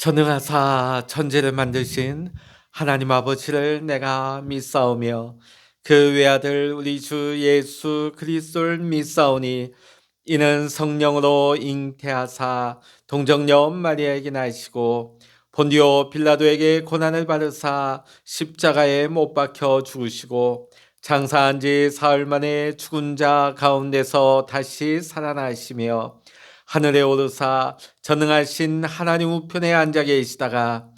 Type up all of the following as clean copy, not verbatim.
전능하사 천지를 만드신 하나님 아버지를 내가 믿사오며 그 외아들 우리 주 예수 그리스도를 믿사오니 이는 성령으로 잉태하사 동정녀 마리아에게 나시고 본디오 빌라도에게 고난을 받으사 십자가에 못 박혀 죽으시고 장사한 지 사흘 만에 죽은 자 가운데서 다시 살아나시며 하늘에 오르사 전능하신 하나님 우편에 앉아 계시다가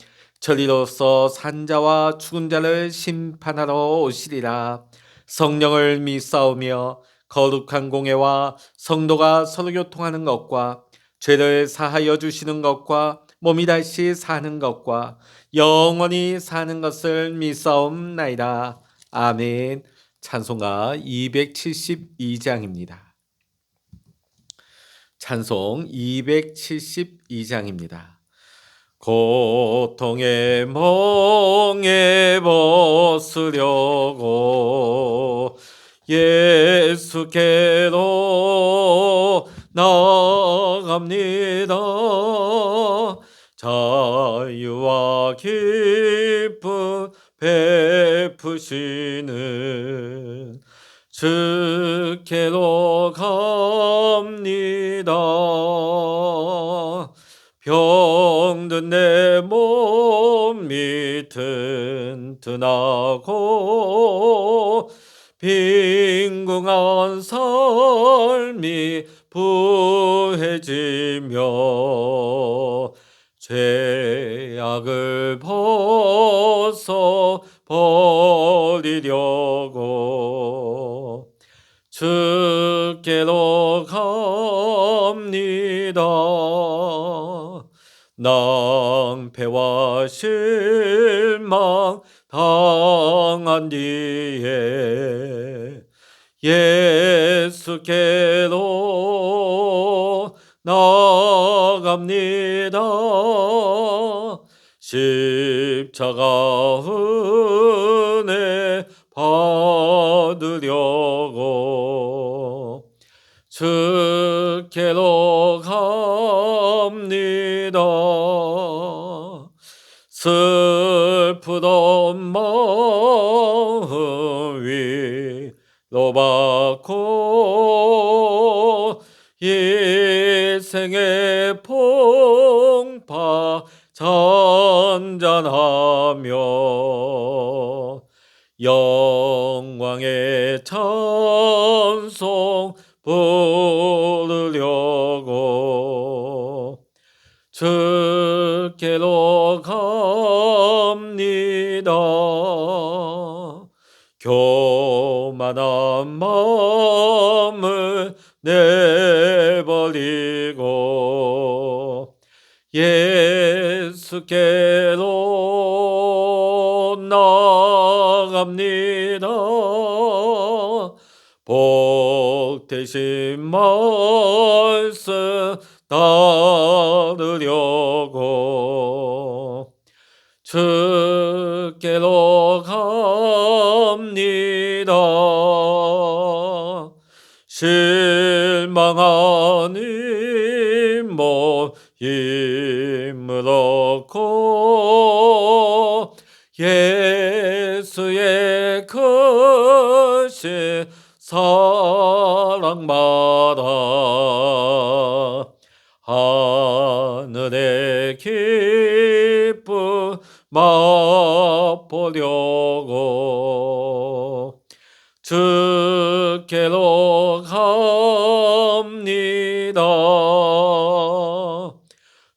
저리로서 산자와 죽은 자를 심판하러 오시리라. 성령을 믿사오며 거룩한 공예와 성도가 서로 교통하는 것과 죄를 사하여 주시는 것과 몸이 다시 사는 것과 영원히 사는 것을 믿사옵나이다. 아멘. 찬송가 272장입니다. 찬송 272장입니다. 고통의 멍에 벗으려고 예수께로 나아갑니다. 자유와 기쁨 베푸시는 주께로 갑니다. 병든 내 몸이 튼튼하고 빈궁한 삶이 부해지며 죄악을 벗어 버리려고 주께로 갑니다. 낭패와 실망 당한 뒤에 예수께로 나갑니다. 십자가 은혜 받으려고 주께로 갑니다. 슬프던 마음 위로받고 일생의 풍파 잔잔하며 영광의 찬송 부르려고 주께로 갑니다. 교만한 마음을 내버리고 예수께로 나갑니다. 복되신 말씀 따르려고 주께로 갑니다. 실망한 힘못 힘을 얻고 예수의 크신 사랑마다 하늘의 기쁨 맛보려고 주께로 갑니다.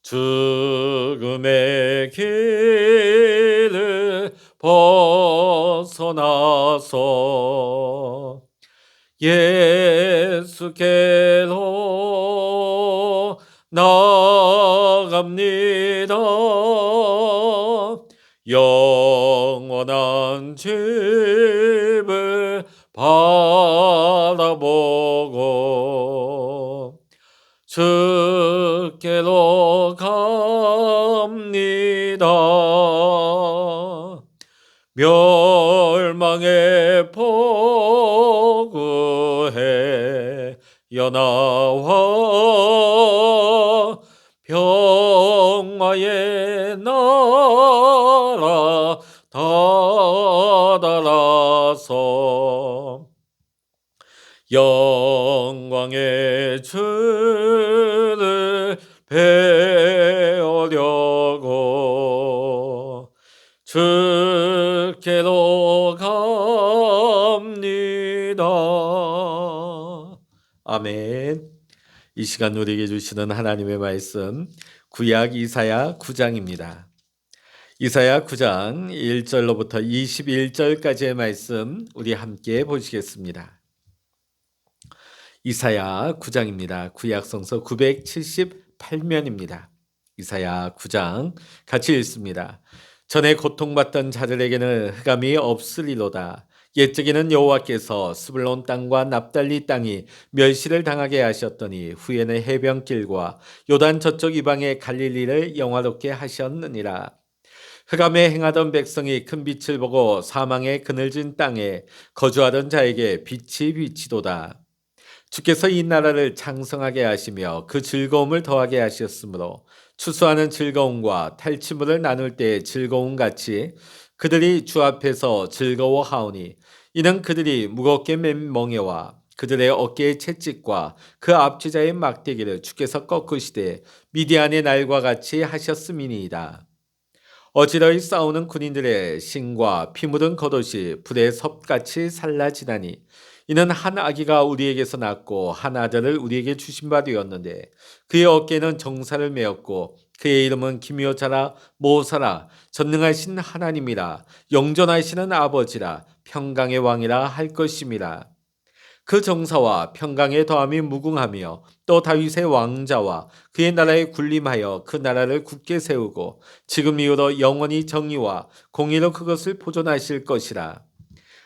죽음의 길을 벗어나서 예수께로 나갑니다. 영원한 집을 바라보고 주께로 갑니다. 멸망의 포구해 연하와 평화의 나라 다다라서 영광의 주를 배우려고 주께로 갑니다. 아멘. 이 시간 우리에게 주시는 하나님의 말씀 구약 이사야 9장입니다. 이사야 9장 1절로부터 21절까지의 말씀 우리 함께 보시겠습니다. 이사야 9장입니다. 구약 성서 978면입니다. 이사야 9장 같이 읽습니다. 전에 고통받던 자들에게는 흑암이 없으리로다. 옛적에는 여호와께서 스불론 땅과 납달리 땅이 멸시를 당하게 하셨더니 후에는 해변길과 요단 저쪽 이방의 갈릴리를 영화롭게 하셨느니라. 흑암에 행하던 백성이 큰 빛을 보고 사망의 그늘진 땅에 거주하던 자에게 빛이 비치도다. 주께서 이 나라를 창성하게 하시며 그 즐거움을 더하게 하셨으므로 추수하는 즐거움과 탈취물을 나눌 때의 즐거움 같이 그들이 주 앞에서 즐거워하오니 이는 그들이 무겁게 맨 멍에와 그들의 어깨의 채찍과 그 압제자의 막대기를 주께서 꺾으시되 미디안의 날과 같이 하셨음이니이다. 어지러이 싸우는 군인들의 신과 피 묻은 겉옷이 불의 섭같이 살라지나니 이는 한 아기가 우리에게서 낳고 한 아들을 우리에게 주신 바 되었는데 그의 어깨에는 정사를 메었고 그의 이름은 기묘자라 모사라 전능하신 하나님이라 영존하시는 아버지라 평강의 왕이라 할 것임이라. 그 정사와 평강의 더함이 무궁하며 또 다윗의 왕자와 그의 나라에 군림하여 그 나라를 굳게 세우고 지금 이후로 영원히 정의와 공의로 그것을 보존하실 것이라.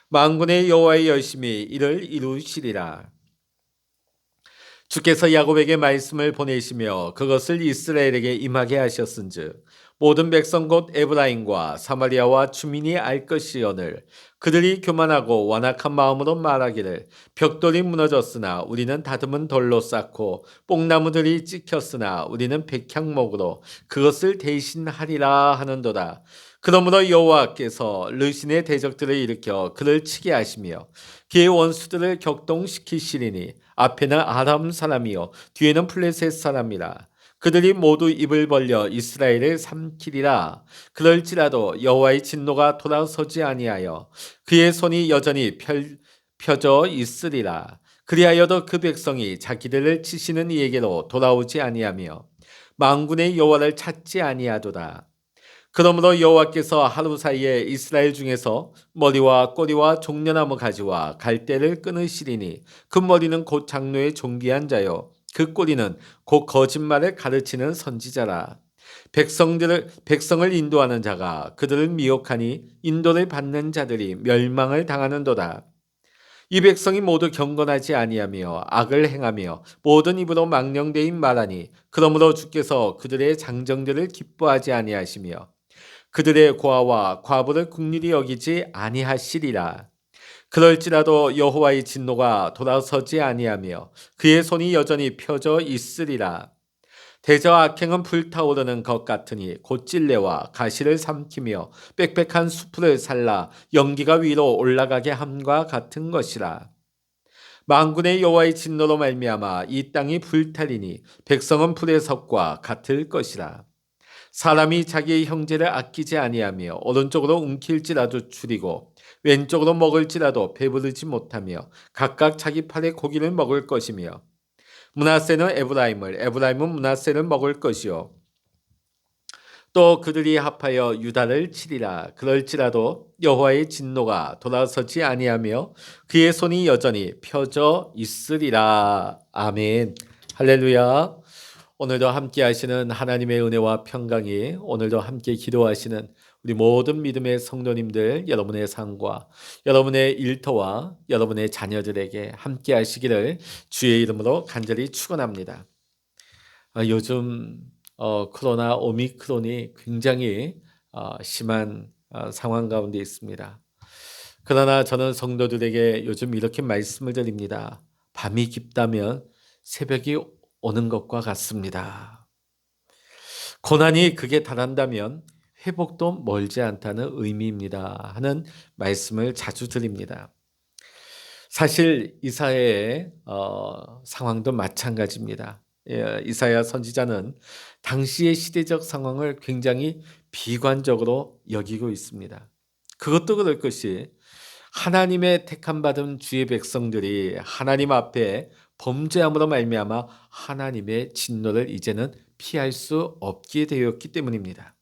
만군의 여호와의 열심히 이를 이루시리라. 주께서 야곱에게 말씀을 보내시며 그것을 이스라엘에게 임하게 하셨은즉 모든 백성 곧 에브라임과 사마리아와 주민이 알 것이오늘 그들이 교만하고 완악한 마음으로 말하기를 벽돌이 무너졌으나 우리는 다듬은 돌로 쌓고 뽕나무들이 찍혔으나 우리는 백향목으로 그것을 대신하리라 하는도다. 그러므로 여호와께서 르신의 대적들을 일으켜 그를 치게 하시며 그의 원수들을 격동시키시리니 앞에는 아람 사람이요 뒤에는 블레셋 사람이라. 그들이 모두 입을 벌려 이스라엘을 삼키리라. 그럴지라도 여호와의 진노가 돌아서지 아니하여 그의 손이 여전히 펴져 있으리라. 그리하여도 그 백성이 자기들을 치시는 이에게로 돌아오지 아니하며 만군의 여호와를 찾지 아니하도다. 그러므로 여호와께서 하루 사이에 이스라엘 중에서 머리와 꼬리와 종려나무 가지와 갈대를 끊으시리니 그 머리는 곧 장로의 존귀한 자요 그 꼬리는 곧 거짓말을 가르치는 선지자라. 백성을 인도하는 자가 그들을 미혹하니 인도를 받는 자들이 멸망을 당하는도다. 이 백성이 모두 경건하지 아니하며 악을 행하며 모든 입으로 망령되인 말하니 그러므로 주께서 그들의 장정들을 기뻐하지 아니하시며 그들의 고아와 과부를 긍휼히 여기지 아니하시리라. 그럴지라도 여호와의 진노가 돌아서지 아니하며 그의 손이 여전히 펴져 있으리라. 대저와 악행은 불타오르는 것 같으니 곧찔레와 가시를 삼키며 빽빽한 수풀을 살라 연기가 위로 올라가게 함과 같은 것이라. 만군의 여호와의 진노로 말미암아 이 땅이 불타리니 백성은 불의 섭과 같을 것이라. 사람이 자기의 형제를 아끼지 아니하며 오른쪽으로 움킬지라도 줄이고 왼쪽으로 먹을지라도 배부르지 못하며 각각 자기 팔의 고기를 먹을 것이며 므낫세는 에브라임을 에브라임은 므낫세를 먹을 것이요 또 그들이 합하여 유다를 치리라. 그럴지라도 여호와의 진노가 돌아서지 아니하며 그의 손이 여전히 펴져 있으리라. 아멘. 할렐루야. 오늘도 함께 하시는 하나님의 은혜와 평강이 오늘도 함께 기도하시는 우리 모든 믿음의 성도님들 여러분의 삶과 여러분의 일터와 여러분의 자녀들에게 함께 하시기를 주의 이름으로 간절히 축원합니다. 요즘 코로나 오미크론이 굉장히 심한 상황 가운데 있습니다. 그러나 저는 성도들에게 요즘 이렇게 말씀을 드립니다. 밤이 깊다면 새벽이 오는 것과 같습니다. 고난이 극에 달한다면 회복도 멀지 않다는 의미입니다 하는 말씀을 자주 드립니다. 사실 이사야의 상황도 마찬가지입니다. 이사야 선지자는 당시의 시대적 상황을 굉장히 비관적으로 여기고 있습니다. 그것도 그럴 것이 하나님의 택함받은 주의 백성들이 하나님 앞에 범죄함으로 말미암아 하나님의 진노를 이제는 피할 수 없게 되었기 때문입니다.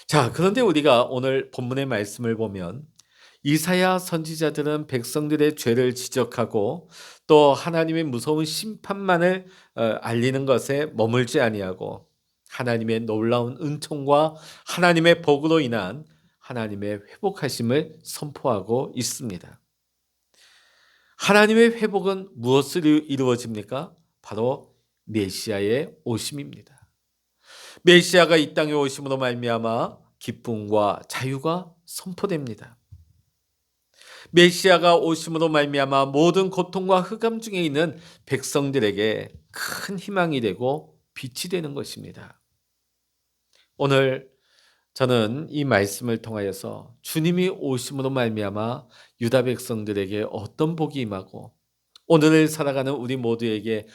자, 그런데 우리가 오늘 본문의 말씀을 보면 이사야 선지자들은 백성들의 죄를 지적하고 또 하나님의 무서운 심판만을 알리는 것에 머물지 아니하고 하나님의 놀라운 은총과 하나님의 복으로 인한 하나님의 회복하심을 선포하고 있습니다. 하나님의 회복은 무엇으로 이루어집니까? 바로 메시아의 오심입니다. 메시아가 이 땅에 오심으로 말미암아 기쁨과 자유가 선포됩니다. 메시아가 오심으로 말미암아 모든 고통과 흑암 중에 있는 백성들에게 큰 희망이 되고 빛이 되는 것입니다. 오늘 저는 이 말씀을 통하여서 주님이 오심으로 말미암아 유다 백성들에게 어떤 복이 임하고 오늘을 살아가는 우리 모두에게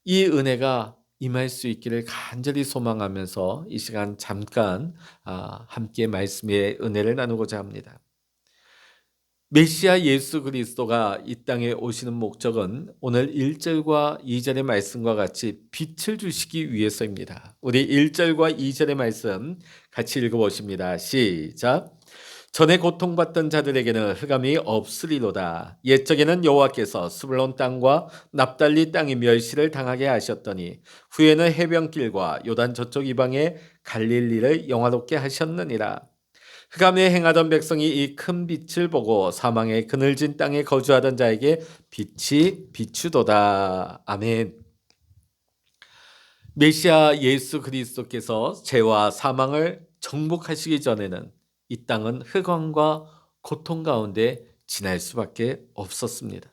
이 은혜가 임할 수 있기를 간절히 소망하면서 이 시간 잠깐 함께 말씀의 은혜를 나누고자 합니다. 메시아 예수 그리스도가 이 땅에 오시는 목적은 오늘 1절과 2절의 말씀과 같이 빛을 주시기 위해서입니다. 우리 1절과 2절의 말씀 같이 읽어보십니다. 시작. 전에 고통받던 자들에게는 흑암이 없으리로다. 옛적에는 여호와께서 스불론 땅과 납달리 땅의 멸시를 당하게 하셨더니 후에는 해변길과 요단 저쪽 이방의 갈릴리를 영화롭게 하셨느니라. 흑암에 행하던 백성이 이 큰 빛을 보고 사망의 그늘진 땅에 거주하던 자에게 빛이 비추도다. 아멘. 메시아 예수 그리스도께서 죄와 사망을 정복하시기 전에는 이 땅은 흑암과 고통 가운데 지날 수밖에 없었습니다.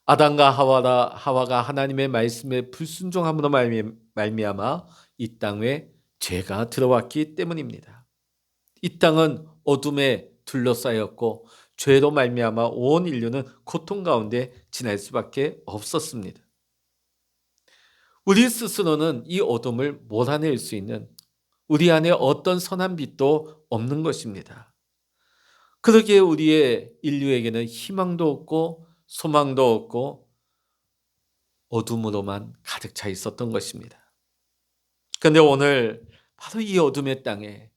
아담과 하와가 하나님의 말씀에 불순종함으로 말미암아 이 땅에 죄가 들어왔기 때문입니다. 이 땅은 어둠에 둘러싸였고 죄로 말미암아 온 인류는 고통 가운데 지날 수밖에 없었습니다. 우리 스스로는 이 어둠을 몰아낼 수 있는 우리 안에 어떤 선한 빛도 없는 것입니다. 그러기에 우리의 인류에게는 희망도 없고 소망도 없고 어둠으로만 가득 차 있었던 것입니다. 그런데 오늘 바로 이 어둠의 땅에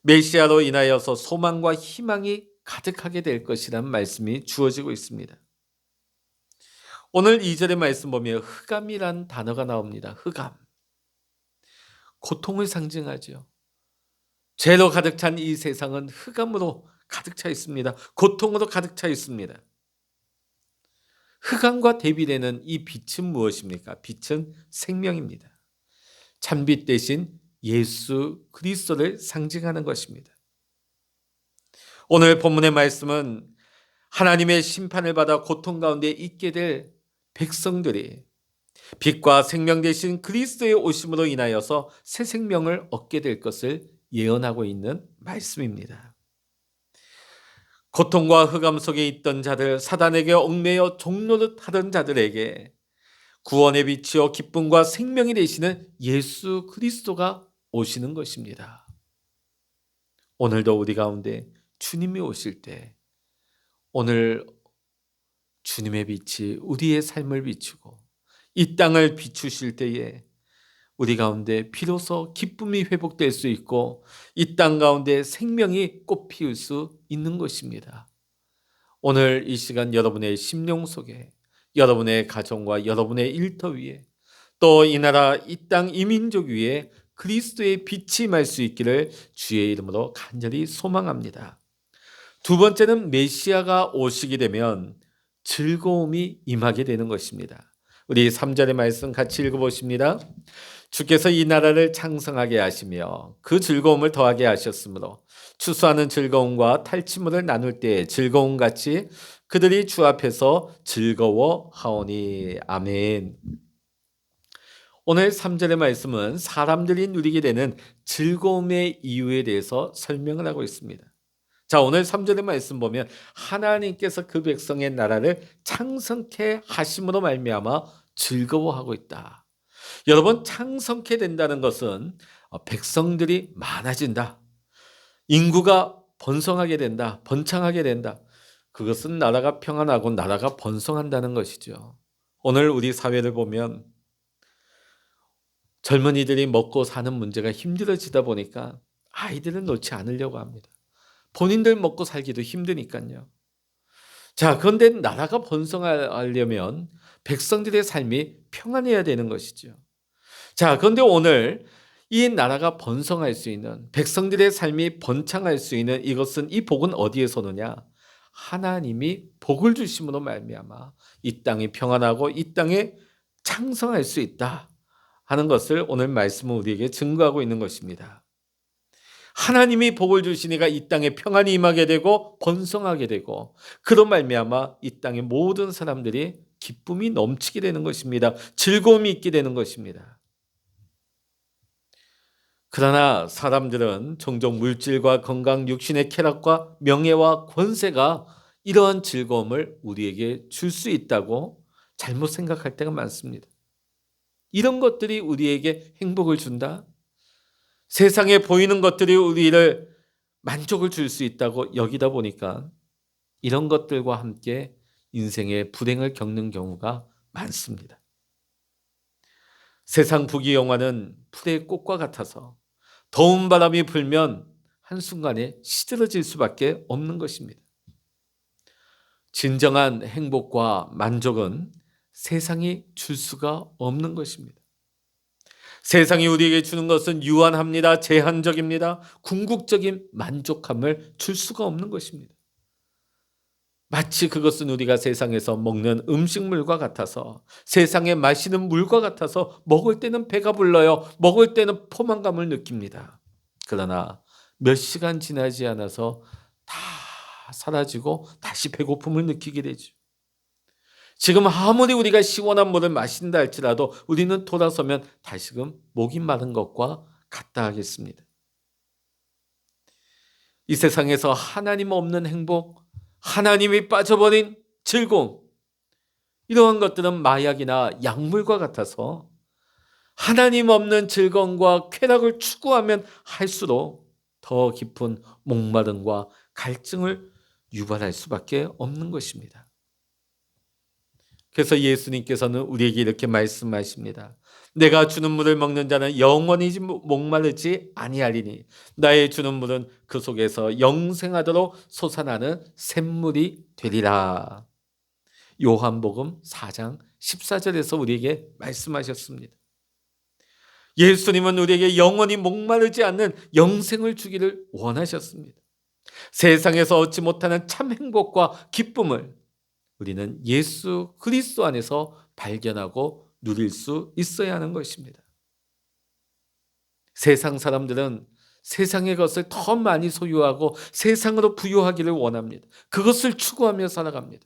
메시아로 인하여서 소망과 희망이 가득하게 될 것이라는 말씀이 주어지고 있습니다. 오늘 2절의 말씀 보면 흑암이란 단어가 나옵니다. 흑암. 고통을 상징하죠. 죄로 가득 찬 이 세상은 흑암으로 가득 차 있습니다. 고통으로 가득 차 있습니다. 흑암과 대비되는 이 빛은 무엇입니까? 빛은 생명입니다. 참빛 대신 예수 그리스도를 상징하는 것입니다. 오늘 본문의 말씀은 하나님의 심판을 받아 고통 가운데 있게 될 백성들이 빛과 생명 대신 그리스도의 오심으로 인하여서 새 생명을 얻게 될 것을 예언하고 있는 말씀입니다. 고통과 흑암 속에 있던 자들, 사단에게 얽매여 종노릇 하던 자들에게 구원의 빛이요 기쁨과 생명이 되시는 예수 그리스도가 오시는 것입니다. 오늘도 우리 가운데 주님이 오실 때 오늘 주님의 빛이 우리의 삶을 비추고 이 땅을 비추실 때에 우리 가운데 비로소 기쁨이 회복될 수 있고 이 땅 가운데 생명이 꽃피울 수 있는 것입니다. 오늘 이 시간 여러분의 심령 속에 여러분의 가정과 여러분의 일터 위에 또 이 나라 이 땅 이 민족 위에 그리스도의 빛이 임할 수 있기를 주의 이름으로 간절히 소망합니다. 두 번째는 메시아가 오시게 되면 즐거움이 임하게 되는 것입니다. 우리 3절의 말씀 같이 읽어보십니다. 주께서 이 나라를 창성하게 하시며 그 즐거움을 더하게 하셨으므로 추수하는 즐거움과 탈취물을 나눌 때의 즐거움같이 그들이 주 앞에서 즐거워하오니. 아멘. 오늘 3절의 말씀은 사람들이 누리게 되는 즐거움의 이유에 대해서 설명을 하고 있습니다. 자, 오늘 3절의 말씀 보면 하나님께서 그 백성의 나라를 창성케 하심으로 말미암아 즐거워하고 있다. 여러분, 창성케 된다는 것은 백성들이 많아진다. 인구가 번성하게 된다. 번창하게 된다. 그것은 나라가 평안하고 나라가 번성한다는 것이죠. 오늘 우리 사회를 보면 젊은이들이 먹고 사는 문제가 힘들어지다 보니까 아이들을 놓지 않으려고 합니다. 본인들 먹고 살기도 힘드니까요. 자, 그런데 나라가 번성하려면 백성들의 삶이 평안해야 되는 것이죠. 자, 그런데 오늘 이 나라가 번성할 수 있는, 백성들의 삶이 번창할 수 있는 이것은, 이 복은 어디에서 오느냐? 하나님이 복을 주심으로 말미암아 이 땅이 평안하고 이 땅에 창성할 수 있다 하는 것을 오늘 말씀은 우리에게 증거하고 있는 것입니다. 하나님이 복을 주시니까 이 땅에 평안이 임하게 되고 번성하게 되고, 그로 말미암아 이 땅의 모든 사람들이 기쁨이 넘치게 되는 것입니다. 즐거움이 있게 되는 것입니다. 그러나 사람들은 종종 물질과 건강, 육신의 쾌락과 명예와 권세가 이러한 즐거움을 우리에게 줄 수 있다고 잘못 생각할 때가 많습니다. 이런 것들이 우리에게 행복을 준다? 세상에 보이는 것들이 우리를 만족을 줄 수 있다고 여기다 보니까 이런 것들과 함께 인생의 불행을 겪는 경우가 많습니다. 세상 부귀영화는 풀의 꽃과 같아서 더운 바람이 불면 한순간에 시들어질 수밖에 없는 것입니다. 진정한 행복과 만족은 세상이 줄 수가 없는 것입니다. 세상이 우리에게 주는 것은 유한합니다. 제한적입니다. 궁극적인 만족함을 줄 수가 없는 것입니다. 마치 그것은 우리가 세상에서 먹는 음식물과 같아서, 세상에 마시는 물과 같아서 먹을 때는 배가 불러요. 먹을 때는 포만감을 느낍니다. 그러나 몇 시간 지나지 않아서 다 사라지고 다시 배고픔을 느끼게 되죠. 지금 아무리 우리가 시원한 물을 마신다 할지라도 우리는 돌아서면 다시금 목이 마른 것과 같다 하겠습니다. 이 세상에서 하나님 없는 행복, 하나님이 빠져버린 즐거움, 이러한 것들은 마약이나 약물과 같아서 하나님 없는 즐거움과 쾌락을 추구하면 할수록 더 깊은 목마름과 갈증을 유발할 수밖에 없는 것입니다. 그래서 예수님께서는 우리에게 이렇게 말씀하십니다. 내가 주는 물을 먹는 자는 영원히 목마르지 아니하리니 나의 주는 물은 그 속에서 영생하도록 솟아나는 샘물이 되리라. 요한복음 4장 14절에서 우리에게 말씀하셨습니다. 예수님은 우리에게 영원히 목마르지 않는 영생을 주기를 원하셨습니다. 세상에서 얻지 못하는 참 행복과 기쁨을 우리는 예수 그리스도 안에서 발견하고 누릴 수 있어야 하는 것입니다. 세상 사람들은 세상의 것을 더 많이 소유하고 세상으로 부유하기를 원합니다. 그것을 추구하며 살아갑니다.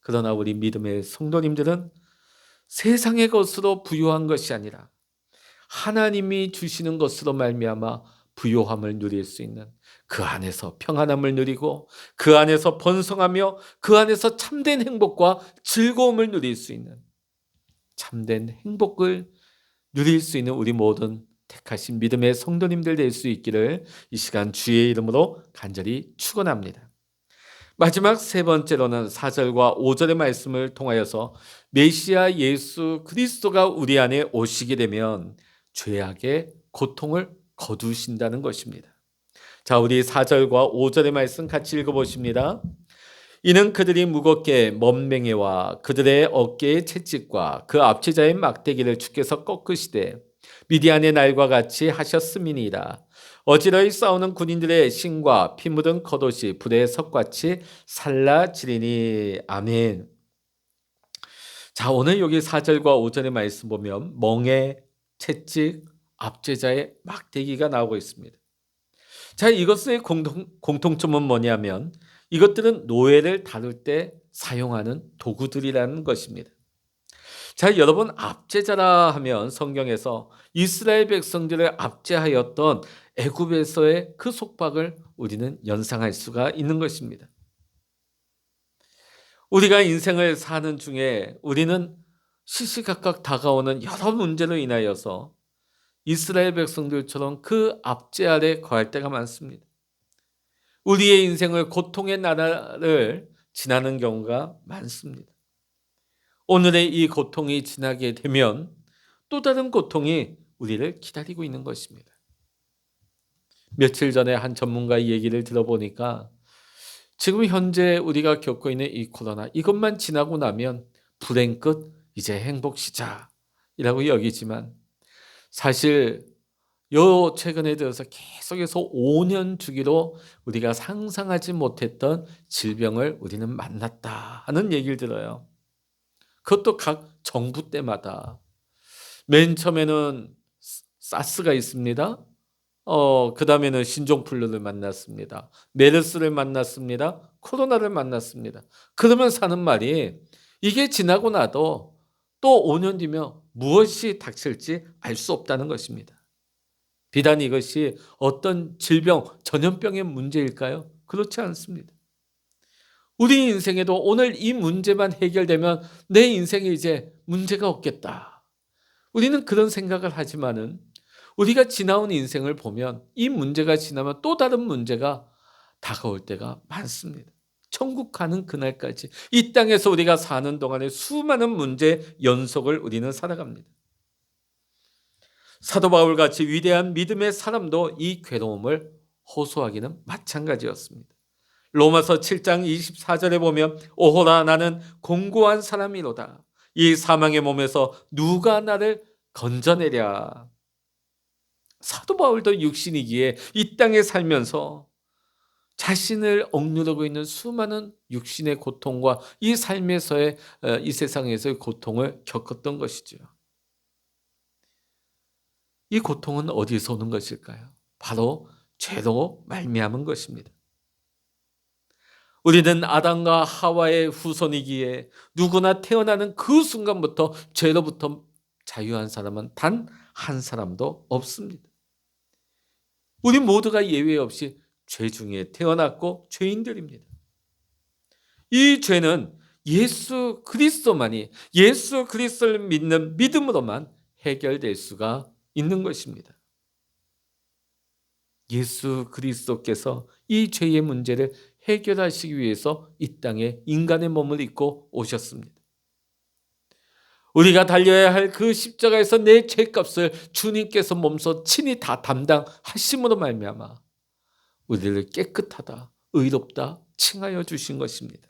그러나 우리 믿음의 성도님들은 세상의 것으로 부유한 것이 아니라 하나님이 주시는 것으로 말미암아 부요함을 누릴 수 있는, 그 안에서 평안함을 누리고 그 안에서 번성하며 그 안에서 참된 행복과 즐거움을 누릴 수 있는, 참된 행복을 누릴 수 있는 우리 모든 택하신 믿음의 성도님들 될 수 있기를 이 시간 주의 이름으로 간절히 축원합니다. 마지막 세 번째로는 4절과 5절의 말씀을 통하여서 메시아 예수 그리스도가 우리 안에 오시게 되면 죄악의 고통을 거두신다는 것입니다. 자, 우리 4절과 5절의 말씀 같이 읽어보십니다. 이는 그들이 무겁게 먼 맹해와 그들의 어깨의 채찍과 그 압제자의 막대기를 주께서 꺾으시되 미디안의 날과 같이 하셨음이니이다. 어지러이 싸우는 군인들의 신과 피 묻은 겉옷이 불의 석같이 살라지리니. 아멘. 자, 오늘 여기 4절과 5절의 말씀 보면 멍에, 채찍, 압제자의 막대기가 나오고 있습니다. 자, 이것의 공통점은 뭐냐면 이것들은 노예를 다룰 때 사용하는 도구들이라는 것입니다. 자, 여러분, 압제자라 하면 성경에서 이스라엘 백성들을 압제하였던 애굽에서의 그 속박을 우리는 연상할 수가 있는 것입니다. 우리가 인생을 사는 중에 우리는 시시각각 다가오는 여러 문제로 인하여서 이스라엘 백성들처럼 그 압제 아래 거할 때가 많습니다. 우리의 인생을 고통의 나라를 지나는 경우가 많습니다. 오늘의 이 고통이 지나게 되면 또 다른 고통이 우리를 기다리고 있는 것입니다. 며칠 전에 한 전문가의 얘기를 들어보니까 지금 현재 우리가 겪고 있는 이 코로나, 이것만 지나고 나면 불행 끝, 이제 행복 시작이라고 여기지만, 사실 요 최근에 들어서 계속해서 5년 주기로 우리가 상상하지 못했던 질병을 우리는 만났다 하는 얘기를 들어요. 그것도 각 정부 때마다. 맨 처음에는 사스가 있습니다. 그 다음에는 신종플루를 만났습니다. 메르스를 만났습니다. 코로나를 만났습니다. 그러면 사는 말이, 이게 지나고 나도 또 5년 뒤면 무엇이 닥칠지 알 수 없다는 것입니다. 비단 이것이 어떤 질병, 전염병의 문제일까요? 그렇지 않습니다. 우리 인생에도 오늘 이 문제만 해결되면 내 인생에 이제 문제가 없겠다. 우리는 그런 생각을 하지만은, 우리가 지나온 인생을 보면 이 문제가 지나면 또 다른 문제가 다가올 때가 많습니다. 천국 가는 그날까지 이 땅에서 우리가 사는 동안에 수많은 문제 연속을 우리는 살아갑니다. 사도 바울같이 위대한 믿음의 사람도 이 괴로움을 호소하기는 마찬가지였습니다. 로마서 7장 24절에 보면, 오호라, 나는 공고한 사람이로다. 이 사망의 몸에서 누가 나를 건져내랴. 사도 바울도 육신이기에 이 땅에 살면서 자신을 억누르고 있는 수많은 육신의 고통과 이 삶에서의, 이 세상에서의 고통을 겪었던 것이죠. 이 고통은 어디서 오는 것일까요? 바로 죄로 말미암은 것입니다. 우리는 아담과 하와의 후손이기에 누구나 태어나는 그 순간부터 죄로부터 자유한 사람은 단 한 사람도 없습니다. 우리 모두가 예외 없이 죄 중에 태어났고 죄인들입니다. 이 죄는 예수 그리스도만이, 예수 그리스도를 믿는 믿음으로만 해결될 수가 있는 것입니다. 예수 그리스도께서 이 죄의 문제를 해결하시기 위해서 이 땅에 인간의 몸을 입고 오셨습니다. 우리가 달려야 할 그 십자가에서 내 죄값을 주님께서 몸소 친히 다 담당하심으로 말미암아 우리를 깨끗하다, 의롭다 칭하여 주신 것입니다.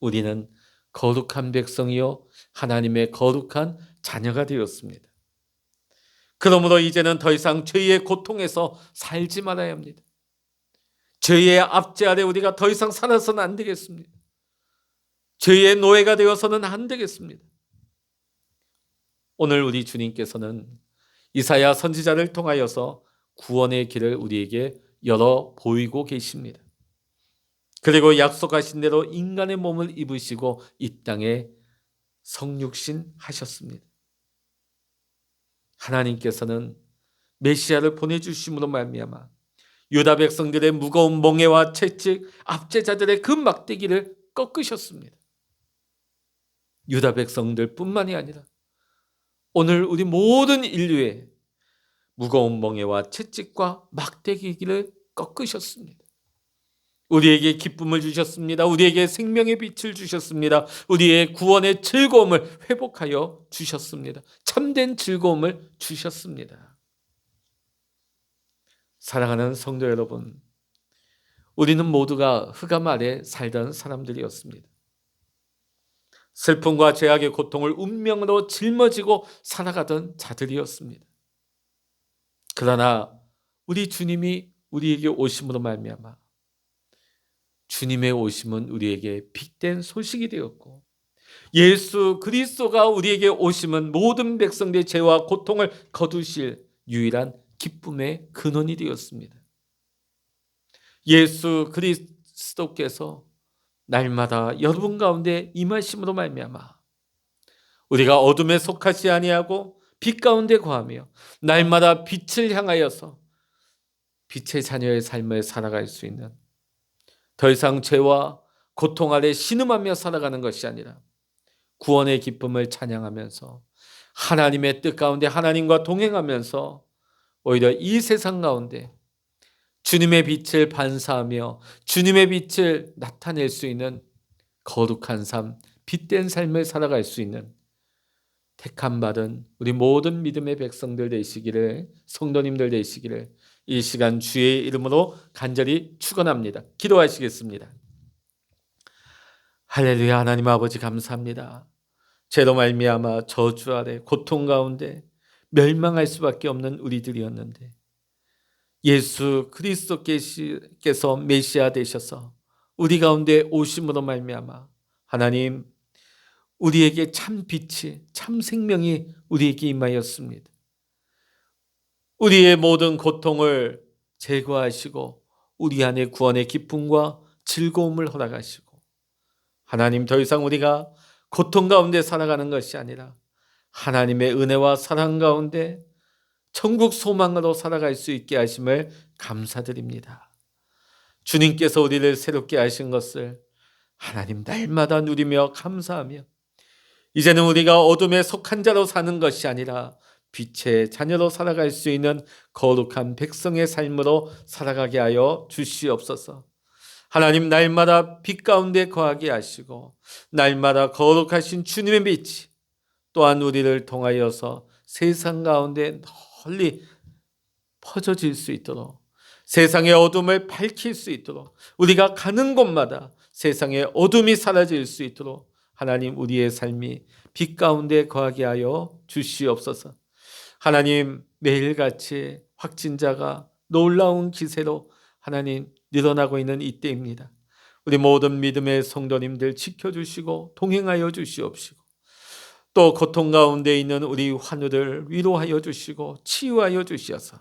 우리는 거룩한 백성이요 하나님의 거룩한 자녀가 되었습니다. 그러므로 이제는 더 이상 죄의 고통에서 살지 말아야 합니다. 죄의 압제 아래 우리가 더 이상 살아서는 안 되겠습니다. 죄의 노예가 되어서는 안 되겠습니다. 오늘 우리 주님께서는 이사야 선지자를 통하여서 구원의 길을 우리에게 열어 보이고 계십니다. 그리고 약속하신 대로 인간의 몸을 입으시고 이 땅에 성육신 하셨습니다. 하나님께서는 메시아를 보내주심으로 말미암아 유다 백성들의 무거운 멍에와 채찍, 압제자들의 그 막대기를 꺾으셨습니다. 유다 백성들 뿐만이 아니라 오늘 우리 모든 인류의 무거운 멍에와 채찍과 막대기를 꺾으셨습니다. 우리에게 기쁨을 주셨습니다. 우리에게 생명의 빛을 주셨습니다. 우리의 구원의 즐거움을 회복하여 주셨습니다. 참된 즐거움을 주셨습니다. 사랑하는 성도 여러분, 우리는 모두가 흑암 아래 살던 사람들이었습니다. 슬픔과 죄악의 고통을 운명으로 짊어지고 살아가던 자들이었습니다. 그러나 우리 주님이 우리에게 오심으로 말미암아 주님의 오심은 우리에게 빅된 소식이 되었고, 예수 그리스도가 우리에게 오심은 모든 백성들의 죄와 고통을 거두실 유일한 기쁨의 근원이 되었습니다. 예수 그리스도께서 날마다 여러분 가운데 임하심으로 말미암아 우리가 어둠에 속하지 아니하고 빛 가운데 거하며 날마다 빛을 향하여서 빛의 자녀의 삶을 살아갈 수 있는, 더 이상 죄와 고통 아래 신음하며 살아가는 것이 아니라 구원의 기쁨을 찬양하면서 하나님의 뜻 가운데 하나님과 동행하면서 오히려 이 세상 가운데 주님의 빛을 반사하며 주님의 빛을 나타낼 수 있는 거룩한 삶, 빛된 삶을 살아갈 수 있는 택함 받은 우리 모든 믿음의 백성들 되시기를, 성도님들 되시기를 이 시간 주의 이름으로 간절히 축원합니다. 기도하시겠습니다. 할렐루야. 하나님 아버지 감사합니다. 죄로 말미암아 저주 아래 고통 가운데 멸망할 수밖에 없는 우리들이었는데 예수 그리스도께서 메시아 되셔서 우리 가운데 오심으로 말미암아 하나님 우리에게 참 빛이, 참 생명이 우리에게 임하였습니다. 우리의 모든 고통을 제거하시고 우리 안에 구원의 기쁨과 즐거움을 허락하시고 하나님 더 이상 우리가 고통 가운데 살아가는 것이 아니라 하나님의 은혜와 사랑 가운데 천국 소망으로 살아갈 수 있게 하심을 감사드립니다. 주님께서 우리를 새롭게 하신 것을 하나님 날마다 누리며 감사하며 이제는 우리가 어둠에 속한 자로 사는 것이 아니라 빛의 자녀로 살아갈 수 있는 거룩한 백성의 삶으로 살아가게 하여 주시옵소서. 하나님 날마다 빛 가운데 거하게 하시고 날마다 거룩하신 주님의 빛이 또한 우리를 통하여서 세상 가운데 널리 퍼져질 수 있도록, 세상의 어둠을 밝힐 수 있도록, 우리가 가는 곳마다 세상의 어둠이 사라질 수 있도록 하나님 우리의 삶이 빛 가운데 거하게 하여 주시옵소서. 하나님 매일같이 확진자가 놀라운 기세로 하나님 늘어나고 있는 이때입니다. 우리 모든 믿음의 성도님들 지켜주시고 동행하여 주시옵시고 또 고통 가운데 있는 우리 환우들 위로하여 주시고 치유하여 주시어서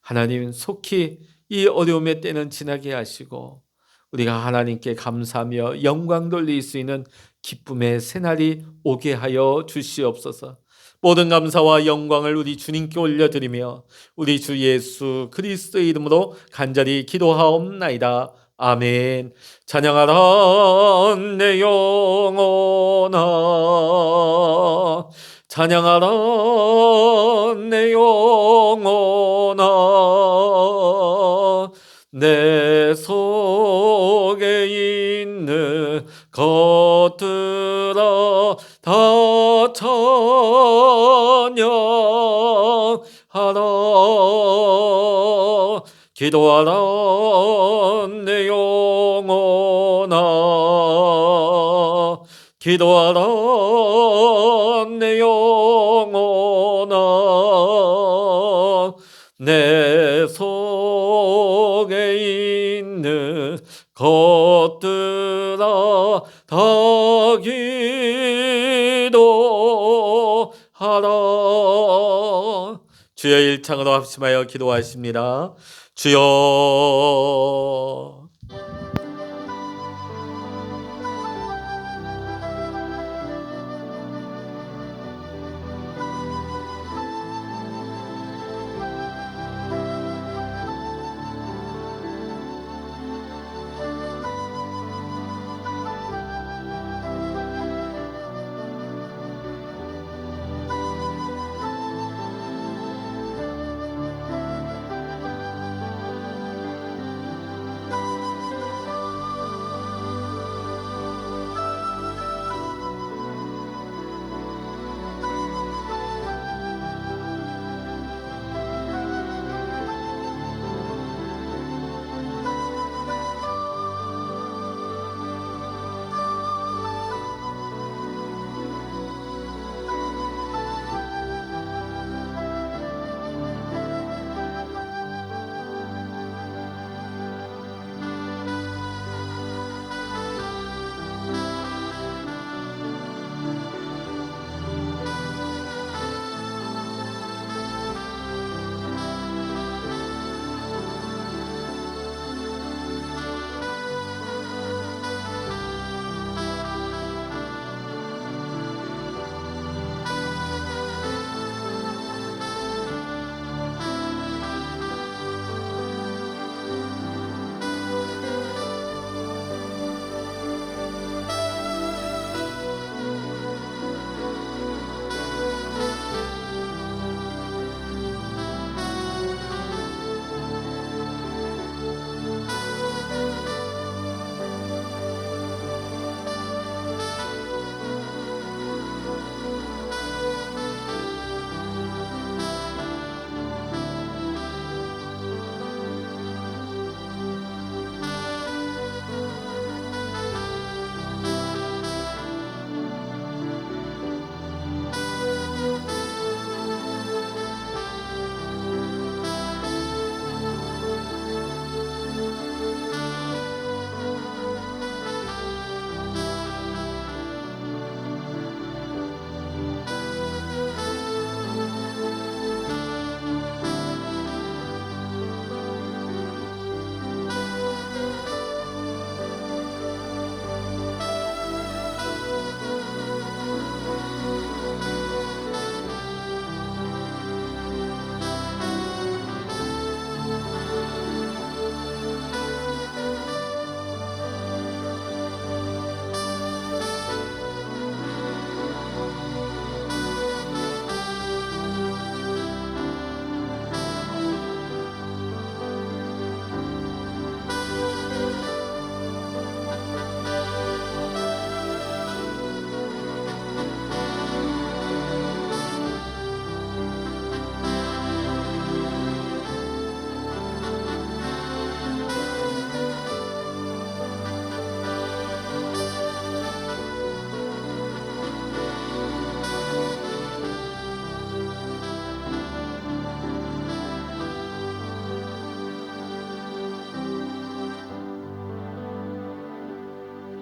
하나님 속히 이 어려움의 때는 지나게 하시고 우리가 하나님께 감사하며 영광 돌릴 수 있는 기쁨의 새날이 오게 하여 주시옵소서. 모든 감사와 영광을 우리 주님께 올려드리며 우리 주 예수 그리스도의 이름으로 간절히 기도하옵나이다. 아멘. 찬양하라 내 영혼아, 찬양하라 내 영혼아, 내 속에 있는 것들아 다 찬양하라. 기도하라 내 영혼아, 기도하라 내 영혼아, 내 속에 있는 것들아 다 기도하라. 주여 일창으로 합심하여 기도하십니다. 주여